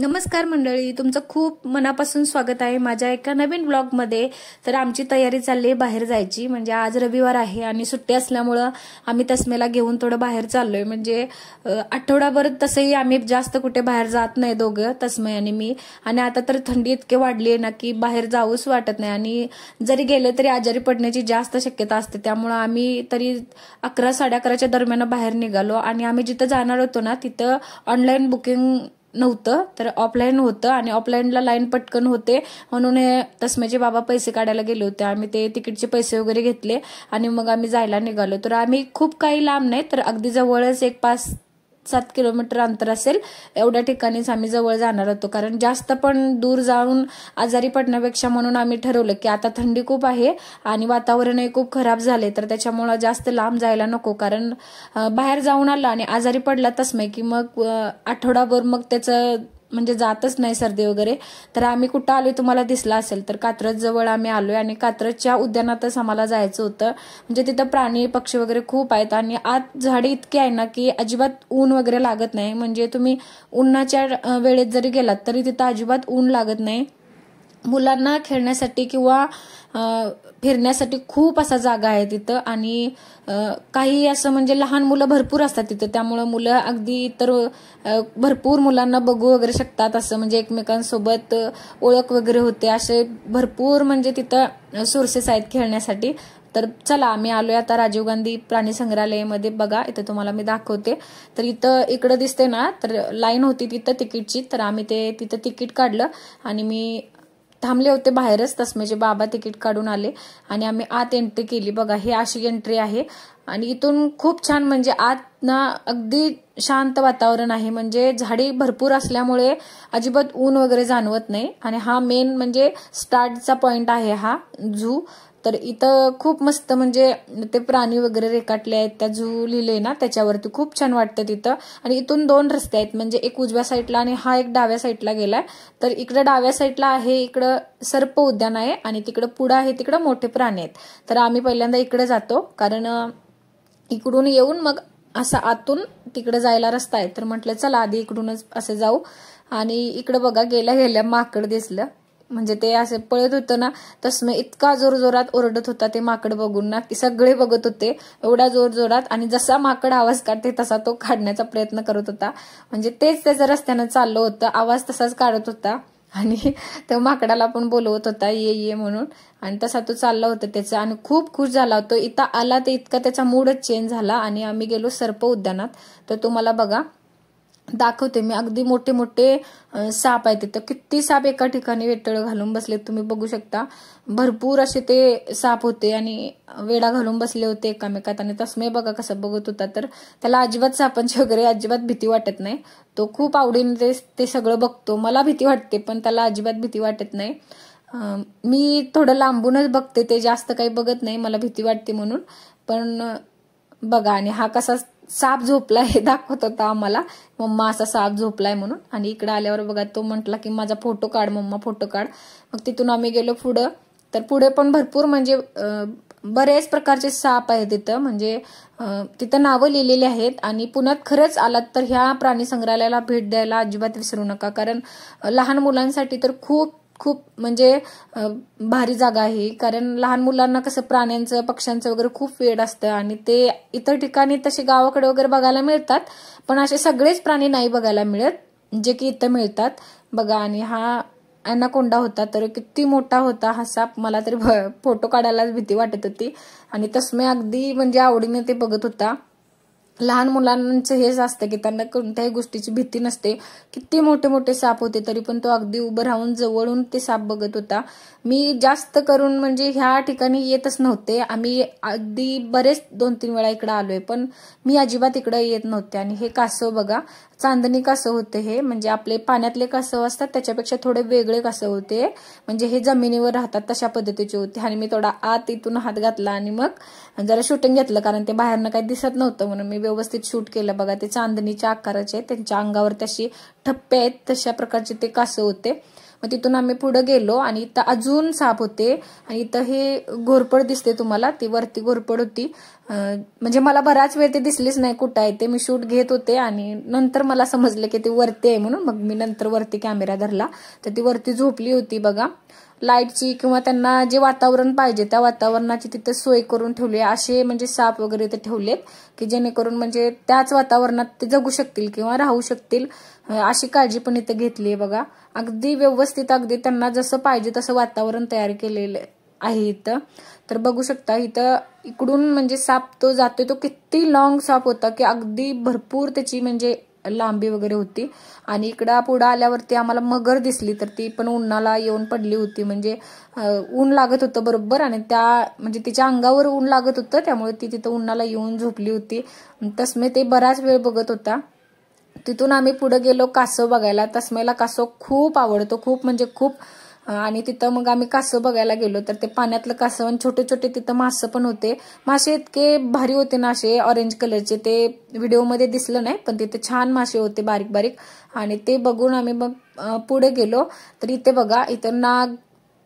नमस्कार मंडळी, तुमचं खूप मनापासून स्वागत आहे माझ्या एका नवीन ब्लॉगमध्ये। तर आमची तयारी चालली आहे बाहेर जायची, म्हणजे आज रविवार आहे आणि सुट्टी असल्यामुळे आम्ही तस्मेला घेऊन थोडं बाहेर चाललोय। म्हणजे आठवडाभर तसंही आम्ही जास्त कुठे बाहेर जात नाही दोघं, तस्मे आणि मी। आणि आता तर थंडी इतकी वाढली आहे ना की बाहेर जाऊच वाटत नाही आणि जरी गेले तरी आजारी पडण्याची जास्त शक्यता असते। त्यामुळे आम्ही तरी 11-11:30च्या दरम्यान बाहेर निघालो आणि आम्ही जिथं जाणार होतो ना तिथं ऑनलाईन बुकिंग नव्हतं, तर ऑफलाईन होतं आणि ऑफलाईनला लाईन पटकन होते म्हणून तस्मेचे बाबा पैसे काढायला गेले होते। आम्ही ते तिकीटचे पैसे वगैरे घेतले आणि मग आम्ही जायला निघालो। तर आम्ही खूप काही लांब नाही, तर अगदी जवळच एक 5-7 किलोमीटर अंतर असेल एवढ्या ठिकाणीच आम्ही जवळ जाणार होतो। कारण जास्त पण दूर जाऊन आजारी पडण्यापेक्षा म्हणून आम्ही ठरवलं की आता थंडी खूप आहे आणि वातावरणही खूप खराब झाले, तर त्याच्यामुळे जास्त लांब जायला नको। कारण बाहेर जाऊन आला आणि आजारी पडला तस्मै की मग आठवडाभर मग त्याचं म्हणजे जातच नाही सर्दी वगैरे। तर आम्ही कुठं आलोय तुम्हाला दिसला असेल, तर कात्रज जवळ आम्ही आलोय आणि कात्रजच्या उद्यानातच आम्हाला जायचं होतं। म्हणजे तिथं प्राणी पक्षी वगैरे खूप आहेत आणि आत झाडे इतकी आहे ना की अजिबात ऊन वगैरे लागत नाही। म्हणजे तुम्ही उन्हाच्या वेळेत जरी गेलात तरी तिथं अजिबात ऊन लागत नाही। मुलांना खेळण्यासाठी किंवा फिरण्यासाठी खूप असा जागा आहे तिथं आणि काही असं म्हणजे लहान मुलं भरपूर असतात तिथं, त्यामुळे मुलं अगदी तर भरपूर मुलांना बघू वगैरे शकतात। असं म्हणजे एकमेकांसोबत ओळख वगैरे होते, असे भरपूर म्हणजे तिथं सोर्सेस आहेत खेळण्यासाठी। तर चला आम्ही आलोय आता राजीव गांधी प्राणी संग्रहालयामध्ये। बघा इथं तुम्हाला मी दाखवते। तर इकडं दिसते ना, तर लाईन होती तिथं तिकीटची, तर आम्ही तिथं तिकीट काढलं आणि मी थांबले होते बाहेरच। तस्मेचे बाबा तिकीट काढून आले आणि आम्ही आत एंट्री केली। बघा ही अशी एंट्री आहे आणि इथून खूप छान म्हणजे आत ना अगदी शांत वातावरण आहे। म्हणजे झाडी भरपूर असल्यामुळे अजिबात ऊन वगैरे जाणवत नाही आणि हा मेन म्हणजे स्टार्टचा पॉइंट आहे हा झू। तर इथं खूप मस्त म्हणजे ते प्राणी वगैरे रेखाटले आहेत, त्या झू लिहिले ना त्याच्यावरती खूप छान वाटतं तिथं। आणि इथून 2 रस्ते आहेत, म्हणजे एक उजव्या साईडला आणि हा एक डाव्या साईडला गेलाय। तर इकडे डाव्या साईडला आहे इकडं सर्प उद्यान आहे आणि तिकडं पुढं आहे तिकडं मोठे प्राणी आहेत। तर आम्ही पहिल्यांदा इकडे जातो कारण इकडून येऊन मग असं आतून तिकडे जायला रस्ता आहे। तर म्हटलं चला आधी इकडूनच असे जाऊ आणि इकडे बघा गेल्या गेल्या माकड दिसलं। म्हणजे ते असे पळत होतं ना, तस्मै इतका जोरजोरात ओरडत होता ते माकड बघून ना की सगळे बघत होते एवढ्या जोरजोरात। आणि जसा माकड आवाज काढते तसा तो काढण्याचा प्रयत्न करत होता, म्हणजे तेच त्याच्या रस्त्यानं चाललं होतं, आवाज तसाच काढत होता आणि त्या माकडाला पण बोलवत होता ये ये म्हणून। आणि तसा तो चालला होता त्याचा आणि खूप खुश झाला होता। इथं आला तर इतका त्याचा मूडच चेंज झाला आणि आम्ही गेलो सर्प उद्यानात। तर तुम्हाला बघा दाखवते मी, अगदी मोठे मोठे साप आहेत तिथं। किती साप एका ठिकाणी वेटळ घालून बसले तुम्ही बघू शकता। भरपूर असे ते साप होते आणि वेडा घालून बसले होते एकामेकात। आणि तस्मै बघा कसं बघत होता, तर त्याला अजिबात सापांची वगैरे अजिबात भीती वाटत नाही। तो खूप आवडीने ते सगळं बघतो। मला भीती वाटते पण त्याला अजिबात भीती वाटत नाही। मी थोडं लांबूनच बघते, ते जास्त काही बघत नाही, मला भीती वाटते म्हणून। पण बघा आणि हा कसा साप झोपलाय हे दाखवत होता आम्हाला, मम्मा असा साप झोपलाय म्हणून। आणि इकडे आल्यावर बघा तो म्हटला की माझा फोटो काढ मम्मा, फोटो काढ। मग तिथून आम्ही गेलो पुढं, तर पुढे पण भरपूर म्हणजे बरेच प्रकारचे साप आहेत तिथं। म्हणजे तिथं नावं लिहिलेली आहेत आणि पुण्यात खरंच आलात तर ह्या प्राणी संग्रहालयाला भेट द्यायला अजिबात विसरू नका। कारण लहान मुलांसाठी तर खूप खूप म्हणजे भारी जागा आहे। कारण लहान मुलांना कसं प्राण्यांचं पक्ष्यांचं वगैरे खूप वेड असतं आणि ते इतर ठिकाणी तसे गावाकडे वगैरे बघायला मिळतात, पण असे सगळेच प्राणी नाही बघायला मिळत जे की इथं मिळतात। बघा आणि हा ॲनाकोंडा होता, तर किती मोठा होता हा साप, मला तरी फोटो काढायलाच भीती वाटत होती। आणि तस्मै अगदी म्हणजे आवडीने ते बघत होता। लहान मुलांचं हेच असतं की त्यांना कोणत्याही गोष्टीची भीती नसते। किती मोठे मोठे साप होते तरी पण तो अगदी उभं राहून जवळून ते साप बघत होता। मी जास्त करून म्हणजे ह्या ठिकाणी येतच नव्हते, आम्ही अगदी बरेच 2-3 वेळा इकडे आलोय, पण मी अजिबात इकडे येत नव्हते। आणि हे कासव बघा, चांदणी कासव होते हे, म्हणजे आपले पाण्यातले कासव असतात त्याच्यापेक्षा थोडे वेगळे कासव होते। म्हणजे हे जमिनीवर राहतात तशा पद्धतीचे होते। आणि मी थोडा आत इथून हात घातला आणि मग जरा शूटिंग घेतलं, कारण ते बाहेरनं काही दिसत नव्हतं म्हणून मी व्यवस्थित शूट केलं। बघा ते चांदणीच्या आकाराचे, त्यांच्या अंगावर तशी ठप्पे आहेत तशा प्रकारचे ते कासव होते। मग तिथून आम्ही पुढे गेलो आणि इथं अजून साप होते आणि इथं हे घोरपड दिसते तुम्हाला, ती वरती घोरपड होती म्हणजे मला बराच वेळ ते दिसलीच नाही कुठं आहे ते. मी शूट घेत होते आणि नंतर मला समजलं की ती वरती आहे म्हणून. मग मी नंतर वरती कॅमेरा धरला तर ती वरती झोपली होती बघा. लाईटची किंवा त्यांना जे वातावरण पाहिजे त्या वातावरणाची तिथे सोय करून ठेवली आहे. असे म्हणजे साप वगैरे ते ठेवलेत की जेणेकरून म्हणजे त्याच वातावरणात ते जगू शकतील किंवा राहू शकतील, अशी काळजी पण इथे घेतली आहे बघा. अगदी व्यवस्थित, अगदी त्यांना जसं पाहिजे तसं वातावरण तयार केलेलं आहे इथं. तर बघू शकता इथं इकडून म्हणजे साप तो जातोय, तो किती लॉंग साप होता की अगदी भरपूर त्याची म्हणजे लांबी वगैरे होती. आणि इकडं पुढं आल्यावरती आम्हाला मगर दिसली, तर ती पण उन्हाला येऊन पडली होती. म्हणजे ऊन लागत होतं बरोबर आणि त्या म्हणजे तिच्या अंगावर ऊन लागत होतं, त्यामुळे ती तिथं उन्हाला येऊन झोपली होती. तसमे ते बराच वेळ बघत होता. तिथून आम्ही पुढे गेलो कासव बघायला. तस्मेला कासव खूप आवडतो, खूप म्हणजे खूप. आणि तिथं मग आम्ही कासव बघायला गेलो तर ते पाण्यातलं कासव आणि छोटे छोटे तिथं मासे पण होते. मासे इतके भारी होते ना, असे ऑरेंज कलरचे. ते व्हिडिओमध्ये दिसलं नाही पण तिथे छान मासे होते बारीक बारीक. आणि ते बघून आम्ही मग पुढे गेलो तर इथे बघा, इथं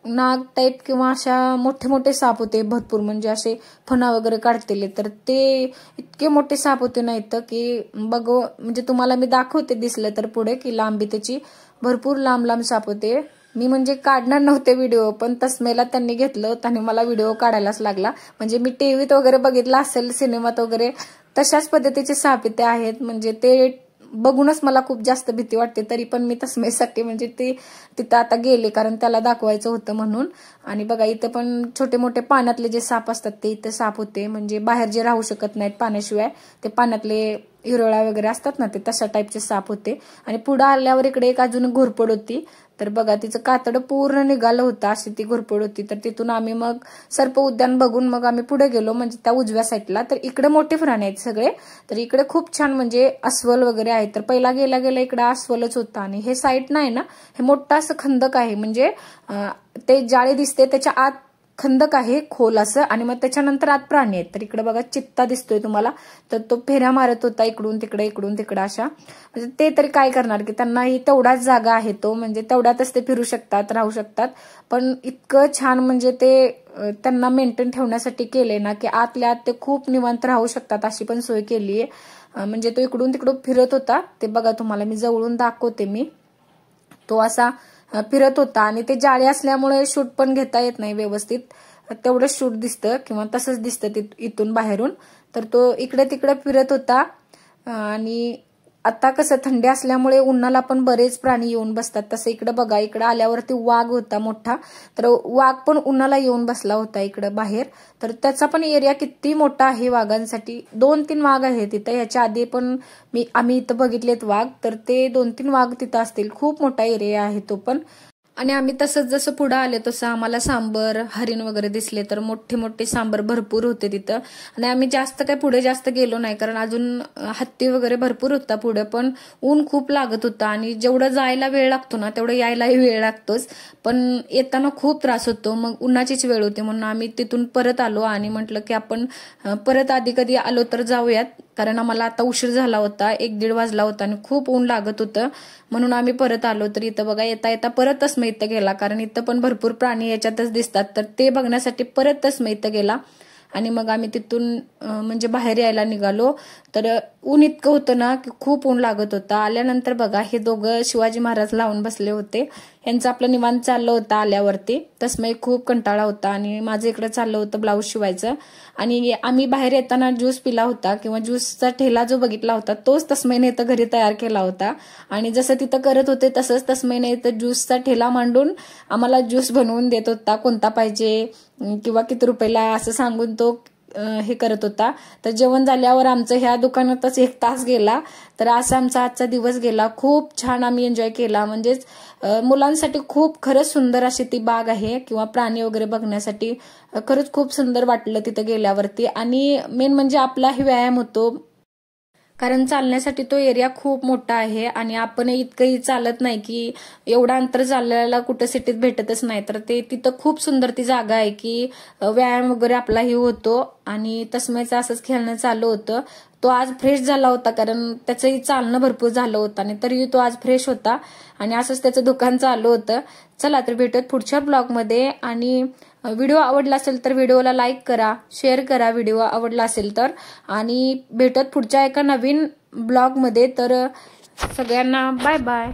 नाग टाईप किंवा अशा मोठे मोठे साप होते भरपूर, म्हणजे असे फणा वगैरे काढतेले. तर ते इतके मोठे साप होते ना इथं की बघू, म्हणजे तुम्हाला मी दाखवते दिसलं तर पुढे की लांबी त्याची भरपूर लांब लांब साप होते. मी म्हणजे काढणार नव्हते व्हिडिओ, पण तस्मेला त्यांनी घेतलं होतं आणि मला व्हिडिओ काढायलाच लागला. म्हणजे मी टीव्हीत वगैरे बघितलं असेल, सिनेमात वगैरे, तशाच पद्धतीचे साप इथे आहेत. म्हणजे ते बघूनच मला खूप जास्त भीती वाटते. तरी पण मी तस्मेसाठी म्हणजे ते तिथं आता गेले, कारण त्याला दाखवायचं होतं म्हणून. आणि बघा इथं पण छोटे मोठे पाण्यातले जे साप असतात ते इथं साप होते. म्हणजे बाहेर जे राहू शकत नाहीत पाण्याशिवाय, ते पाण्यातले हिरोळा वगैरे असतात ना, ते तशा टाईपचे साप होते. आणि पुढे आल्यावर इकडे एक अजून घोरपड होती. तर बघा तिचं कातड पूर्ण निघालं होतं, अशी ती घोरपड होती. तर तिथून आम्ही मग सर्प उद्यान बघून मग आम्ही पुढे गेलो, म्हणजे त्या उजव्या साईडला. तर इकडे मोठे प्राणी आहेत सगळे. तर इकडे खूप छान म्हणजे अस्वल वगैरे आहे. तर पहिला गेला इकडे अस्वलच होता. आणि हे साईड नाही ना, हे मोठं असं खंदक आहे. म्हणजे ते जाळी दिसते त्याच्या आत खंदक आहे खोल असं, आणि मग त्याच्यानंतर आत प्राणी आहेत. तर इकडे बघा चित्ता दिसतोय तुम्हाला, तर तो फेऱ्या मारत होता इकडून तिकडे अशा. म्हणजे ते तरी काय करणार की त्यांनाही तेवढाच जागा आहे तो, म्हणजे तेवढ्यातच ते फिरू शकतात, राहू शकतात. पण इतकं छान म्हणजे ते त्यांना मेंटेन ठेवण्यासाठी केले ना की आतल्या आत ते खूप निवांत राहू शकतात, अशी पण सोय केली आहे. म्हणजे तो इकडून तिकडून फिरत होता. ते बघा तुम्हाला मी जवळून दाखवते. मी तो असा फिरत होता आणि ते जाळी असल्यामुळे शूट पण घेता येत नाही व्यवस्थित, तेवढं शूट दिसतं किंवा तसंच दिसतं इथून बाहेरून. तर तो इकडे तिकडे फिरत होता. आणि आता कसं थंडी असल्यामुळे उन्हाला पण बरेच प्राणी येऊन बसतात. तसं इकडे बघा, इकडे आल्यावरती वाघ होता मोठा. तर वाघ पण उन्हाला येऊन बसला होता इकडे बाहेर. तर त्याचा पण एरिया किती मोठा आहे वाघांसाठी. 2-3 वाघ आहेत तिथं. याच्या आधी पण आम्ही इथं बघितलेत वाघ, तर ते 2-3 वाघ तिथं असतील. खूप मोठा एरिया आहे तो पण. आणि आम्ही तसंच जसं पुढे आले तसं आम्हाला सांबर, हरिण वगैरे दिसले. तर मोठे मोठे सांबर भरपूर होते तिथं. आणि आम्ही जास्त पुढे गेलो नाही, कारण अजून हत्ती वगैरे भरपूर होता पुढे. पण ऊन खूप लागत होता आणि जेवढं जायला वेळ लागतो ना तेवढं यायलाही वेळ लागतोच. पण येताना खूप त्रास होतो. मग उन्हाचीच वेळ होती म्हणून आम्ही तिथून परत आलो आणि म्हटलं की आपण परत आधी कधी आलो तर जाऊयात, कारण आम्हाला आता उशीर झाला होता, 1-1:30 वाजला होता आणि खूप ऊन लागत होतं. म्हणून आम्ही परत आलो. तर इथं बघा येता येता परतच मी इथं गेला, कारण इथं पण भरपूर प्राणी याच्यातच दिसतात. तर ते बघण्यासाठी परतच मी इथं गेला. आणि मग आम्ही तिथून म्हणजे बाहेर यायला निघालो. तर ऊन इतकं होतं ना की खूप ऊन लागत होतं. आल्यानंतर बघा हे दोघं शिवाजी महाराज लावून बसले होते. यांचं आपलं निवांत चाललं होतं आल्यावरती. तसमय खूप कंटाळा होता आणि माझं इकडे चाललं होतं ब्लाऊज शिवायचं. आणि आम्ही बाहेर येताना ज्यूस पिला होता किंवा ज्यूसचा ठेला जो बघितला होता तोच तस्मयने इथं घरी तयार केला होता. आणि जसं तिथं करत होते तसंच तस्मयने इथं ज्यूसचा ठेला मांडून आम्हाला ज्यूस बनवून देत होता, कोणता पाहिजे किंवा किती रुपयाला असं सांगून तो हे करत होता. तर जेवण झाल्यावर आमचं ह्या दुकानातच 1 तास गेला. तर असा आमचा आजचा दिवस गेला. खूप छान आम्ही एन्जॉय केला. म्हणजेच मुलांसाठी खूप खरंच सुंदर अशी ती बाग आहे किंवा प्राणी वगैरे बघण्यासाठी खरंच खूप सुंदर वाटलं तिथं गेल्यावरती. आणि मेन म्हणजे आपलाही व्यायाम होतो, कारण चालण्यासाठी तो एरिया खूप मोठा आहे आणि आपण इतकंही चालत नाही की एवढा अंतर चालल्याला कुठं सिटीत भेटतच नाही. तर ते तिथं खूप सुंदर ती जागा आहे की व्यायाम वगैरे आपलाही होतो. आणि तस्मयचं असंच खेळणं चालू होतं. तो आज फ्रेश झाला होता, कारण त्याचंही चालणं भरपूर झालं होतं आणि तरीही तो आज फ्रेश होता आणि असंच त्याचं दुकान चालू होतं. चला तर भेटूयात पुढच्या ब्लॉगमध्ये. आणि व्हिडिओ आवडला असेल तर व्हिडिओला लाईक करा, शेअर करा व्हिडिओ आवडला असेल तर, आणि भेटत पुढच्या एका नवीन ब्लॉगमध्ये. तर सगळ्यांना बाय बाय.